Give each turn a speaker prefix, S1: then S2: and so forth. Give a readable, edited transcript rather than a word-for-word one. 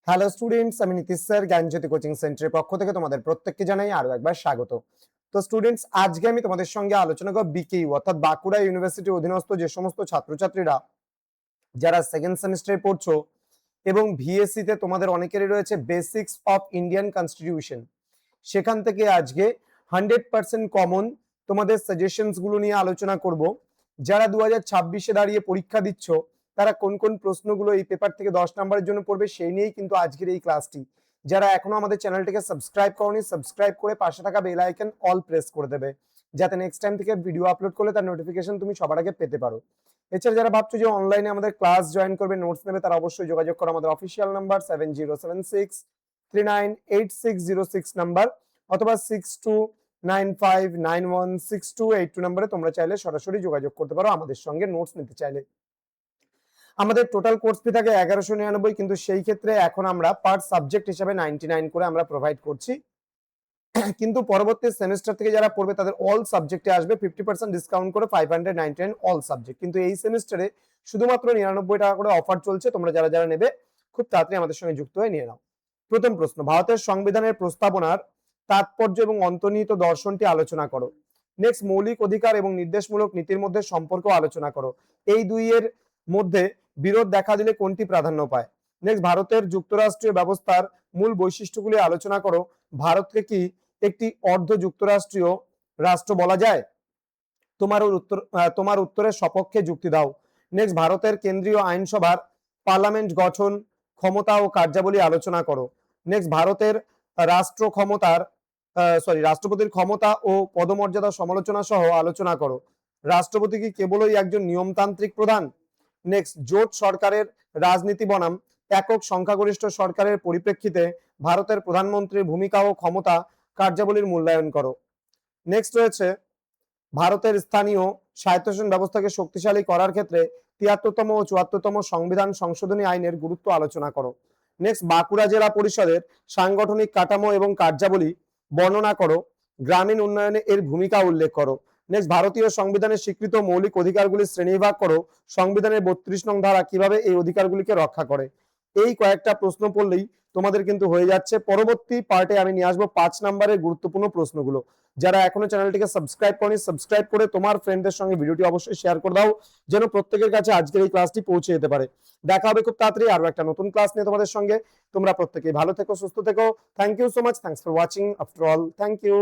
S1: Hello students, আমি Nitish sir জ্ঞানজ্যোতি coaching সেন্টারের পক্ষ থেকে তোমাদের প্রত্যেককে জানাই আরো একবার স্বাগত। তো স্টুডেন্টস, আজকে আমি তোমাদের সঙ্গে আলোচনা করব বিকেইউ অর্থাৎ বাঁকুড়া ইউনিভার্সিটির অধীনস্থ যে সমস্ত ছাত্রছাত্রীরা যারা সেকেন্ড সেমিস্টারে পড়ছো এবং ভিএসসি তে তোমাদের অনেকেরই রয়েছে বেসিক্স অফ ইন্ডিয়ান কনস্টিটিউশন, সেখান থেকে আজকে 100% কমন তোমাদের সাজেশনস গুলো নিয়ে আলোচনা করব। যারা 2026-এ দাঁড়িয়ে পরীক্ষা দিচ্ছ তারা কোন কোন প্রশ্নগুলো এই পেপার থেকে 10 নম্বরের জন্য পড়বে সেই নিয়েই কিন্তু আজকের এই ক্লাসটি। যারা এখনো আমাদের চ্যানেলটিকে সাবস্ক্রাইব করনি, সাবস্ক্রাইব করে পাশে থাকা বেল আইকন অল প্রেস করে দেবে, যাতে নেক্সট টাইম থেকে ভিডিও আপলোড করলে তার নোটিফিকেশন তুমি সবার আগে পেতে পারো। এছাড়া যারা ভাবছো যে অনলাইনে আমাদের ক্লাস জয়েন করবে, নোটস নেবে, তারা অবশ্যই যোগাযোগ করো আমাদের অফিসিয়াল নাম্বার 7076398606 নাম্বার অথবা 6295916282 নাম্বারে তোমরা চাইলে সরাসরি যোগাযোগ করতে পারো আমাদের সঙ্গে নোটস নিতে চাইলে। আমাদের টোটাল কোর্স ফি থাকে 1199, কিন্তু সেই ক্ষেত্রে এখন আমরা পার সাবজেক্ট হিসাবে 99 করে আমরা প্রোভাইড করছি। কিন্তু পরবর্তী সেমিস্টার থেকে যারা পড়বে তাদের অল সাবজেক্টে আসবে 50% ডিসকাউন্ট করে 599 অল সাবজেক্ট। কিন্তু এই সেমিস্টারে শুধুমাত্র 99 টাকা করে অফার চলছে। তোমরা যারা যারা নেবে খুব তাড়াতাড়ি আমাদের সঙ্গে যুক্ত হয়ে নিয়ে নাও। প্রথম প্রশ্ন, ভারতের সংবিধানের প্রস্তাবনার তাৎপর্য এবং অন্তর্নিহিত দর্শনটি আলোচনা করো। নেক্সট, মৌলিক অধিকার এবং নির্দেশমূলক নীতির মধ্যে সম্পর্ক আলোচনা করো। এই দুইয়ের মধ্যে বিরোধ দেখা দিলে কোনটি প্রাধান্য পায়? নেক্সট, ভারতের যুক্তরাষ্ট্রীয় ব্যবস্থার মূল বৈশিষ্ট্যগুলি আলোচনা করো। ভারতকে কি একটি অর্ধ যুক্তরাষ্ট্রীয় রাষ্ট্র বলা যায়? তোমার উত্তরের সপক্ষে যুক্তি দাও। নেক্সট, ভারতের কেন্দ্রীয় আইনসভার পার্লামেন্ট গঠন ক্ষমতা ও কার্যাবলী আলোচনা করো। নেক্সট, ভারতের রাষ্ট্রপতির ক্ষমতা ও পদমর্যাদা সমালোচনা সহ আলোচনা করো। রাষ্ট্রপতি কি কেবলই একজন নিয়মতান্ত্রিক প্রধান? নেক্সট, জোট সরকারের রাজনীতি বনাম একক সংখ্যাগরিষ্ঠ সরকারের পরিপ্রেক্ষিতে ভারতের প্রধানমন্ত্রীর ভূমিকা ও ক্ষমতা কার্যাবলীর মূল্যায়ন করো। নেক্সট রয়েছে, ভারতের স্থানীয় স্বায়ত্তশাসন ব্যবস্থাকে শক্তিশালী করার ক্ষেত্রে ৭৩তম ও ৭৪তম সংবিধান সংশোধনী আইনের গুরুত্ব আলোচনা করো। নেক্সট, বাঁকুড়া জেলা পরিষদের সাংগঠনিক কাঠামো এবং কার্যাবলী বর্ণনা করো। গ্রামীণ উন্নয়নে এর ভূমিকা উল্লেখ করো। নেক্সট, ভারতীয় সংবিধানের স্বীকৃত মৌলিক অধিকারগুলির শ্রেণীবিভাগ করো। সংবিধানের ৩২ নং ধারা কিভাবে এই অধিকারগুলিকে রক্ষা করে? এই কয়েকটা প্রশ্ন পড়লেই তোমাদের কিন্তু হয়ে যাচ্ছে। পরবর্তী পার্টে আমি নিয়ে আসবো 5 নম্বরের গুরুত্বপূর্ণ প্রশ্নগুলো। যারা এখনো চ্যানেলটিকে সাবস্ক্রাইব করনি, সাবস্ক্রাইব করে তোমার ফ্রেন্ডদের সঙ্গে ভিডিওটি অবশ্যই শেয়ার করে দাও, যেন প্রত্যেকের কাছে আজকের এই ক্লাসটি পৌঁছে যেতে পারে। দেখা হবে খুব তাড়াতাড়ি আরো একটা নতুন ক্লাস নিয়ে তোমাদের সঙ্গে। তোমরা প্রত্যেকেই ভালো থেকো, সুস্থ থেকো। Thank you so much, thanks for watching. After all, thank you.